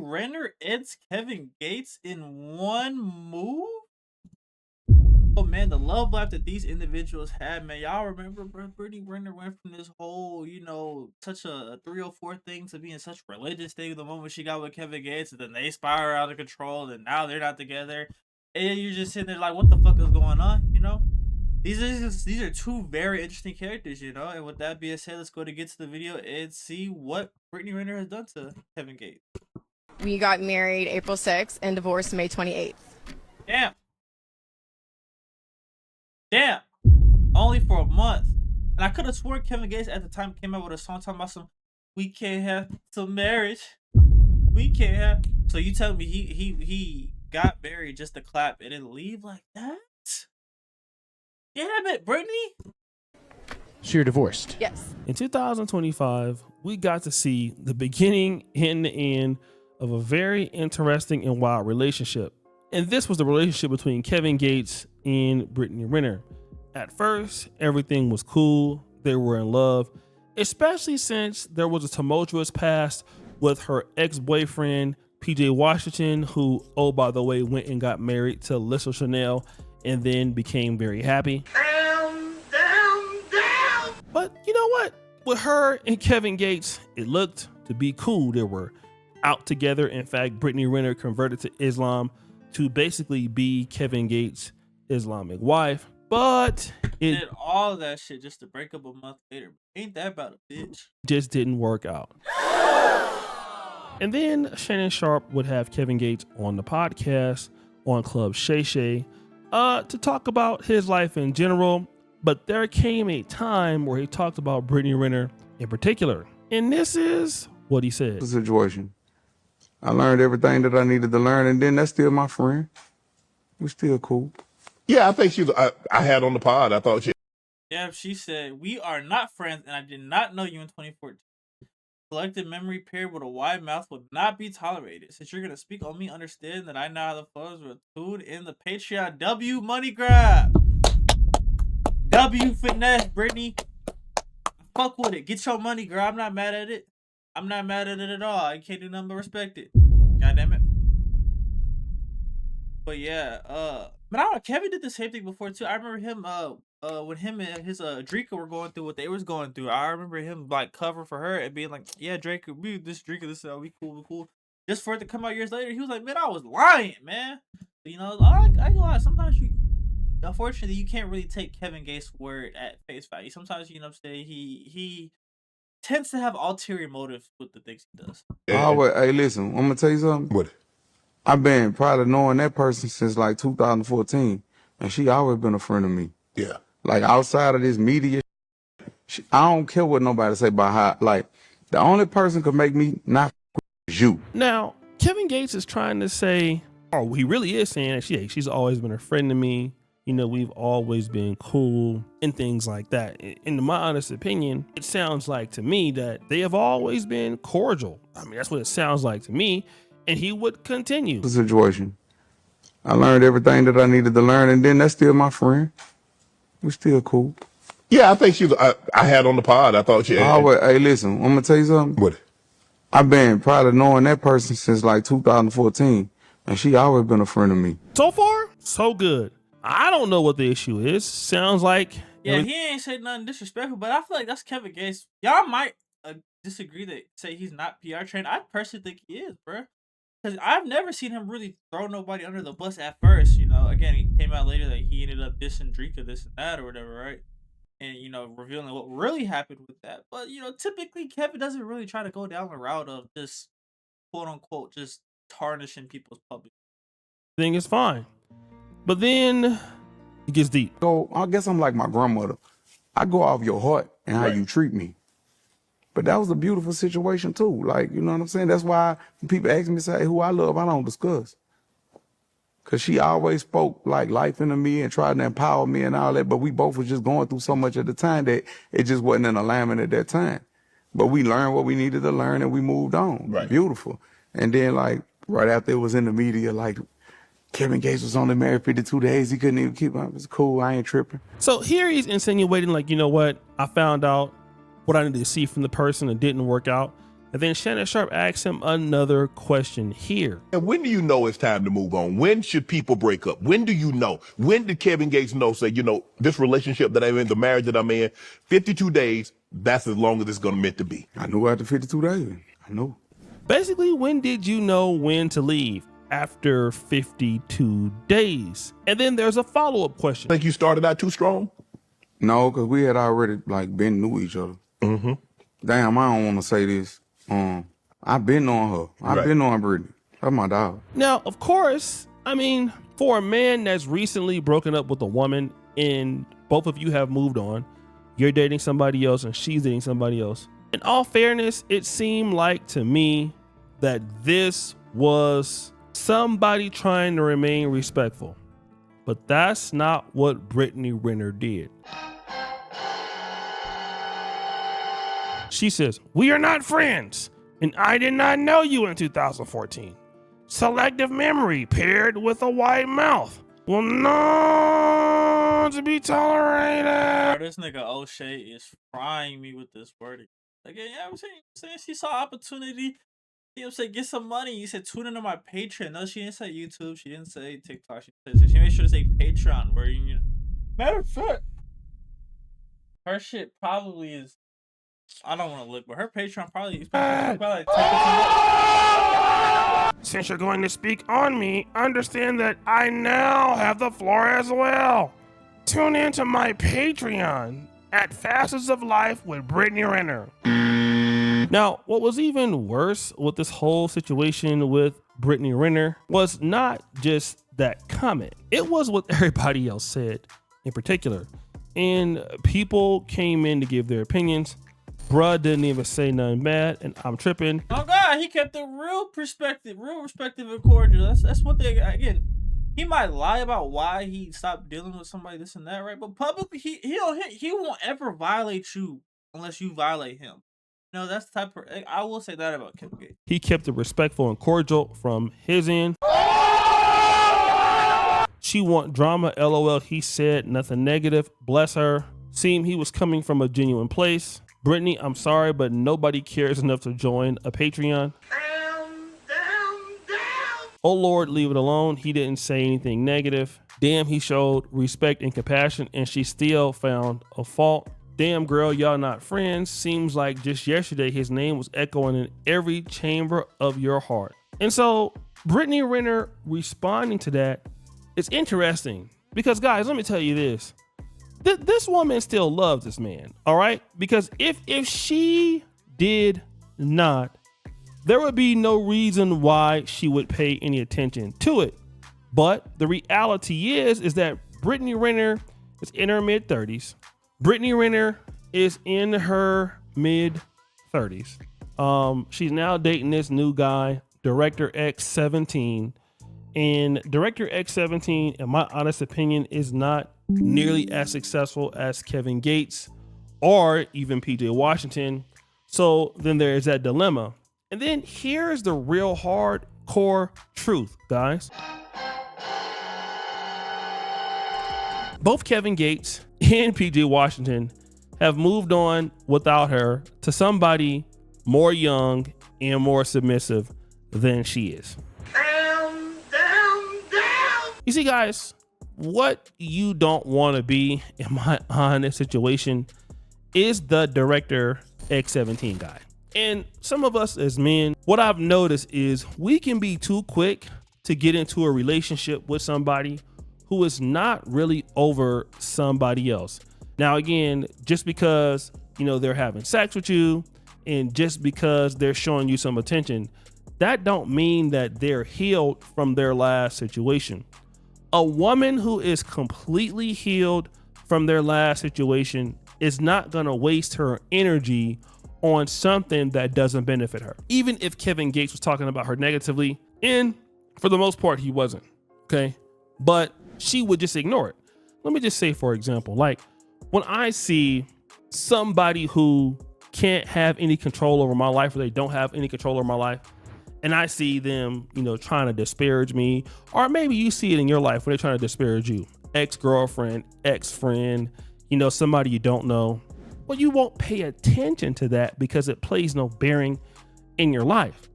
Renner ends Kevin Gates in one move? Oh man, the love life that these individuals had, man. Y'all remember, bro? Brittany Renner went from this whole, such a 304 thing to being such a religious thing the moment she got with Kevin Gates, and then they spiral out of control, and now they're not together. And you're just sitting there like, what the fuck is going on? These are two very interesting characters, And with that being said, let's go to get to the video and see what Brittany Renner has done to Kevin Gates. We got married April 6th and divorced May 28th. Damn. Damn. Only for a month. And I could have sworn Kevin Gates at the time came out with a song talking about we can't have some marriage. We can't have. So you tell me he got married just to clap and then leave like that? Damn it, Brittany. So you're divorced? Yes. In 2025, we got to see the beginning and the end of a very interesting and wild relationship. And this was the relationship between Kevin Gates and Brittany Renner. At first, everything was cool. They were in love, especially since there was a tumultuous past with her ex-boyfriend, PJ Washington, who, oh, by the way, went and got married to Alyssa Chanel and then became very happy. Down. But you know what? With her and Kevin Gates, it looked to be cool. They were out together. In fact, Brittany Renner converted to Islam to basically be Kevin Gates' Islamic wife. But it did all that shit just to break up a month later. Ain't that about a bitch? Just didn't work out. And then Shannon Sharp would have Kevin Gates on the podcast on Club Shay Shay to talk about his life in general. But there came a time where he talked about Brittany Renner in particular. And this is what he said. The situation. I learned everything that I needed to learn, and then that's still my friend. We're still cool. Yeah, I think I had on the pod. I thought Yeah, she said, we are not friends, and I did not know you in 2014. Collective memory paired with a wide mouth would not be tolerated. Since you're going to speak on me, understand that I know how the funds were tuned in the Patreon. W money grab. W finesse, Brittany. Fuck with it. Get your money, girl. I'm not mad at it. I'm not mad at it at all. I can't do nothing but respect it. God damn it. But yeah, but I don't know, Kevin did the same thing before too. I remember him when him and his Drika were going through what they was going through. I remember him like covering for her and being like, yeah, Drake, we this Drika, this we cool. Just for it to come out years later, he was like, man, I was lying, man. I ain't gonna lie, sometimes unfortunately you can't really take Kevin Gates' word at face value. Sometimes, you know what I'm saying, he tends to have ulterior motives with the things he does. Hey, listen, I'm gonna tell you something. What? I've been probably knowing that person since like 2014, and she always been a friend of me. Yeah. Like outside of this media, I don't care what nobody say about how. Like the only person could make me not is you. Now, Kevin Gates is trying to say, or he really is saying that she's always been a friend to me. We've always been cool and things like that. In my honest opinion, it sounds like to me that they have always been cordial. I mean, that's what it sounds like to me. And he would continue. The situation. I learned everything that I needed to learn, and then that's still my friend. We're still cool. Yeah, I think I had on the pod. I thought Hey, listen, I'm gonna tell you something. What? I've been probably knowing that person since like 2014, and she always been a friend of me. So far, so good. I don't know what the issue is. Sounds like he ain't said nothing disrespectful, but I feel like that's Kevin Gates. Y'all might disagree that say he's not PR trained. I personally think he is, bro. Because I've never seen him really throw nobody under the bus at first, Again, he came out later that he ended up dissing Drika, this and that, or whatever, right? And, revealing what really happened with that. But, typically Kevin doesn't really try to go down the route of just, quote unquote, just tarnishing people's public. Thing is fine. But then it gets deep. So I guess I'm like my grandmother. I go off your heart and how you treat me. But that was a beautiful situation too. Like, you know what I'm saying? That's why when people ask me, say who I love, I don't discuss. Cause she always spoke like life into me and tried to empower me and all that. But we both was just going through so much at the time that it just wasn't in alignment at that time. But we learned what we needed to learn and we moved on. Right. Beautiful. And then like right after it was in the media, like Kevin Gates was only married 52 days. He couldn't even keep up. It's cool. I ain't tripping. So here he's insinuating like, you know what? I found out what I needed to see from the person. It didn't work out. And then Shannon Sharp asks him another question here. And when do you know it's time to move on? When should people break up? When do you know? When did Kevin Gates know, say, this relationship that I'm in, the marriage that I'm in, 52 days, that's as long as it's going to meant to be. I knew after 52 days. I knew. Basically, when did you know when to leave? After 52 days. And then there's a follow-up question. Think you started out too strong? No, because we had already been knew each other. Mm-hmm. Damn, I don't want to say this. I've been knowing her. I've been knowing Brittany. That's my dog. Now, of course, I mean, for a man that's recently broken up with a woman and both of you have moved on, you're dating somebody else and she's dating somebody else. In all fairness, it seemed like to me that this was somebody trying to remain respectful. But that's not what Brittany Renner did. She says, "We are not friends, and I did not know you in 2014. Selective memory paired with a wide mouth will not be tolerated." Bro, this nigga O'Shea is frying me with this verdict. Again, yeah, I'm saying she saw opportunity. You know, say get some money. You said tune into my Patreon. No, she didn't say YouTube. She didn't say TikTok. She made sure to say Patreon. Where matter of fact, her shit probably is. I don't want to look, but her Patreon probably is probably like 10%. Since you're going to speak on me, understand that I now have the floor as well. Tune into my Patreon at Facets of Life with Brittany Renner. Now, what was even worse with this whole situation with Brittany Renner was not just that comment. It was what everybody else said in particular. And people came in to give their opinions. Bruh didn't even say nothing bad, and I'm tripping. Oh God, he kept the real perspective and cordial. That's what they, again, he might lie about why he stopped dealing with somebody, this and that, right? But publicly, he won't ever violate you unless you violate him. No, that's the type of, I will say that about Kevin Gates. He kept it respectful and cordial from his end. She want drama, LOL. He said nothing negative. Bless her. Seemed he was coming from a genuine place. Brittany, I'm sorry, but nobody cares enough to join a Patreon. Oh Lord, leave it alone. He didn't say anything negative. Damn, he showed respect and compassion, and she still found a fault. Damn girl, y'all not friends. Seems like just yesterday his name was echoing in every chamber of your heart. And so Brittany Renner responding to that is interesting because, guys, let me tell you this. This woman still loves this man, all right? Because if she did not, there would be no reason why she would pay any attention to it. But the reality is that Brittany Renner is in her mid-30s. Brittany Renner is in her mid-30s. She's now dating this new guy, Director X17. And Director X17, in my honest opinion, is not nearly as successful as Kevin Gates or even PJ Washington. So then there's that dilemma. And then here's the real hardcore truth, guys. Both Kevin Gates and PJ Washington have moved on without her to somebody more young and more submissive than she is. You see, guys, what you don't want to be, in my honest situation, is the Director X17 guy. And some of us as men, what I've noticed is we can be too quick to get into a relationship with somebody who is not really over somebody else. Now, again, just because, they're having sex with you and just because they're showing you some attention, that don't mean that they're healed from their last situation. A woman who is completely healed from their last situation is not going to waste her energy on something that doesn't benefit her. Even if Kevin Gates was talking about her negatively, and for the most part, he wasn't, okay? But she would just ignore it. Let me just say, for example, like when I see somebody who can't have any control over my life, or they don't have any control over my life, and I see them, trying to disparage me, or maybe you see it in your life when they're trying to disparage you, ex-girlfriend, ex-friend, somebody you don't know. Well, you won't pay attention to that because it plays no bearing in your life.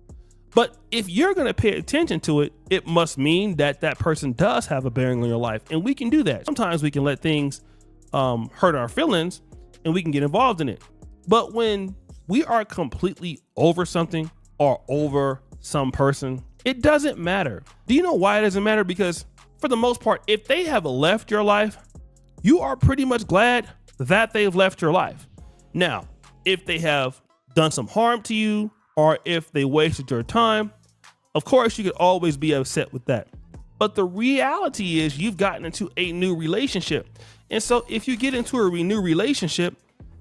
But if you're going to pay attention to it, it must mean that that person does have a bearing on your life. And we can do that. Sometimes we can let things hurt our feelings and we can get involved in it. But when we are completely over something or over some person, it doesn't matter. Do you know why it doesn't matter? Because for the most part, if they have left your life, you are pretty much glad that they've left your life. Now, if they have done some harm to you, or if they wasted your time, of course you could always be upset with that. But the reality is you've gotten into a new relationship. And so if you get into a new relationship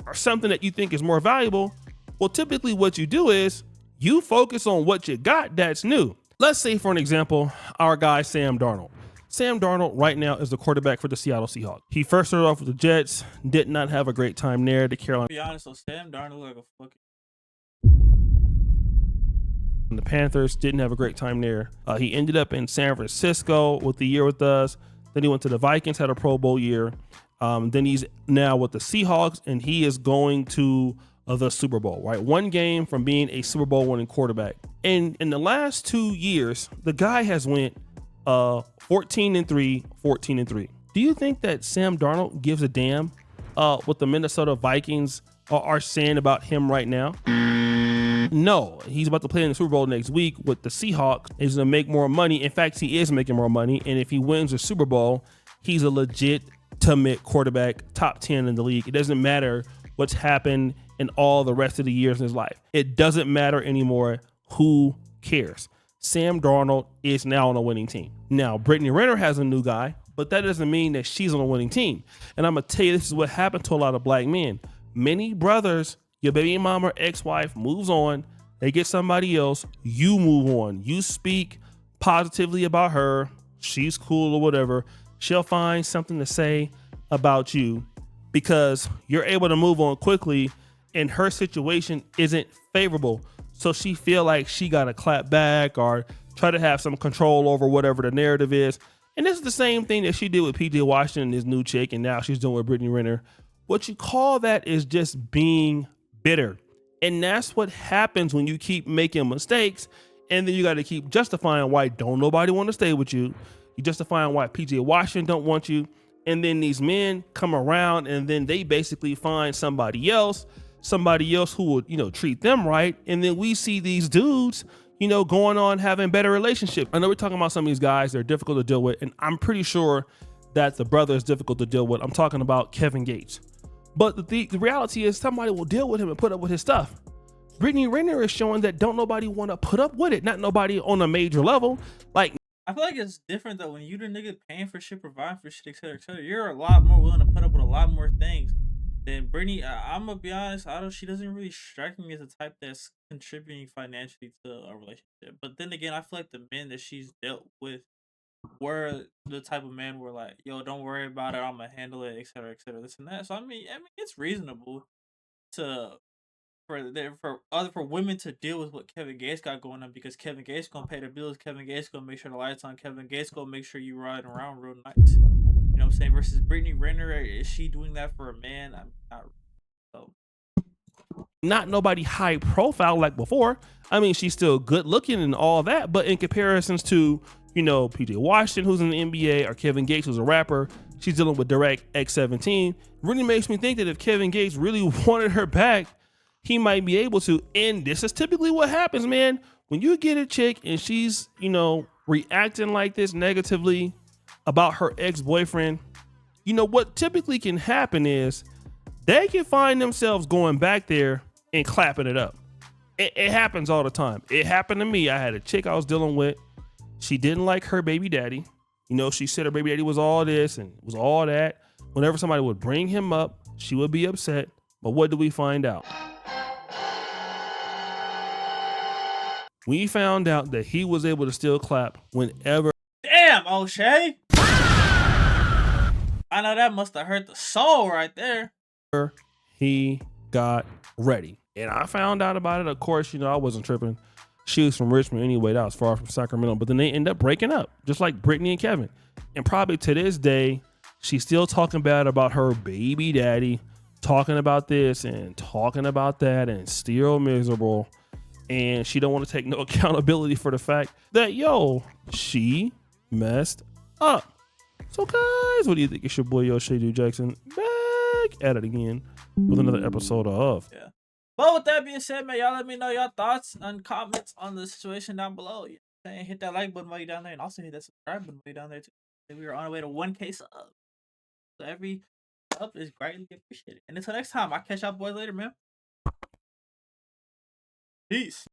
or something that you think is more valuable, well, typically what you do is you focus on what you got that's new. Let's say, for an example, our guy, Sam Darnold. Sam Darnold right now is the quarterback for the Seattle Seahawks. He first started off with the Jets, did not have a great time there. The Carolina. To be honest, so Sam Darnold like a fucking. The Panthers didn't have a great time there. He ended up in San Francisco with the year with us. Then he went to the Vikings, had a Pro Bowl year. Then he's now with the Seahawks, and he is going to the Super Bowl, right? One game from being a Super Bowl winning quarterback. And in the last 2 years, the guy has went 14-3, 14-3. Do you think that Sam Darnold gives a damn what the Minnesota Vikings are saying about him right now? No, he's about to play in the Super Bowl next week with the Seahawks. He's going to make more money. In fact, he is making more money. And if he wins the Super Bowl, he's a legitimate quarterback, top 10 in the league. It doesn't matter what's happened in all the rest of the years in his life. It doesn't matter anymore. Who cares? Sam Darnold is now on a winning team. Now, Brittany Renner has a new guy, but that doesn't mean that she's on a winning team. And I'm going to tell you, this is what happened to a lot of black men. Many brothers, your baby mama or ex-wife moves on, they get somebody else, you move on. You speak positively about her, she's cool or whatever. She'll find something to say about you because you're able to move on quickly and her situation isn't favorable. So she feel like she got to clap back or try to have some control over whatever the narrative is. And this is the same thing that she did with PJ Washington and his new chick, and now she's doing with Brittany Renner. What you call that is just being bitter. And that's what happens when you keep making mistakes, and then you got to keep justifying why don't nobody want to stay with you. You justifying why PJ Washington don't want you. And then these men come around and then they basically find somebody else who would, treat them right. And then we see these dudes, going on having better relationships. I know we're talking about some of these guys, they're difficult to deal with. And I'm pretty sure that the brother is difficult to deal with. I'm talking about Kevin Gates. But the reality is somebody will deal with him and put up with his stuff. Brittany Renner is showing that don't nobody want to put up with it. Not nobody on a major level. Like, I feel like it's different though when you the nigga paying for shit, providing for shit, etc., etc. You're a lot more willing to put up with a lot more things than Brittany. I'm gonna be honest. She doesn't really strike me as the type that's contributing financially to a relationship. But then again, I feel like the men that she's dealt with were the type of men where like, yo, don't worry about it, I'm gonna handle it, etc., etc., this and that. So I mean, it's reasonable to for women to deal with what Kevin Gates got going on because Kevin Gates gonna pay the bills, Kevin Gates gonna make sure the lights on, Kevin Gates gonna make sure you riding around real nice. You know what I'm saying? Versus Brittany Renner, is she doing that for a man? I'm not. So. Not nobody high profile like before. I mean, she's still good looking and all that, but in comparisons to, PJ Washington, who's in the NBA, or Kevin Gates, who's a rapper, she's dealing with direct X17. Really makes me think that if Kevin Gates really wanted her back, he might be able to. And this is typically what happens, man. When you get a chick and she's, reacting like this negatively about her ex-boyfriend, what typically can happen is they can find themselves going back there and clapping it up. It happens all the time. It happened to me. I had a chick I was dealing with. She didn't like her baby daddy. She said her baby daddy was all this and was all that. Whenever somebody would bring him up, she would be upset. But what do we find out? We found out that he was able to still clap whenever. Damn, O'Shea. I know that must have hurt the soul right there. He got ready. And I found out about it. Of course, I wasn't tripping. She was from Richmond anyway. That was far from Sacramento. But then they end up breaking up, just like Brittany and Kevin. And probably to this day, she's still talking bad about her baby daddy, talking about this and talking about that, and still miserable. and she don't want to take no accountability for the fact that, yo, she messed up. So guys, what do you think? It's your boy Yo Shady Jackson back at it again with another episode of But with that being said, man, y'all let me know your thoughts and comments on the situation down below. You know what I'm saying? Hit that like button while you're down there, and also hit that subscribe button while you're down there too. We are on our way to 1K subs. So every sub is greatly appreciated. And until next time, I'll catch y'all boys later, man. Peace.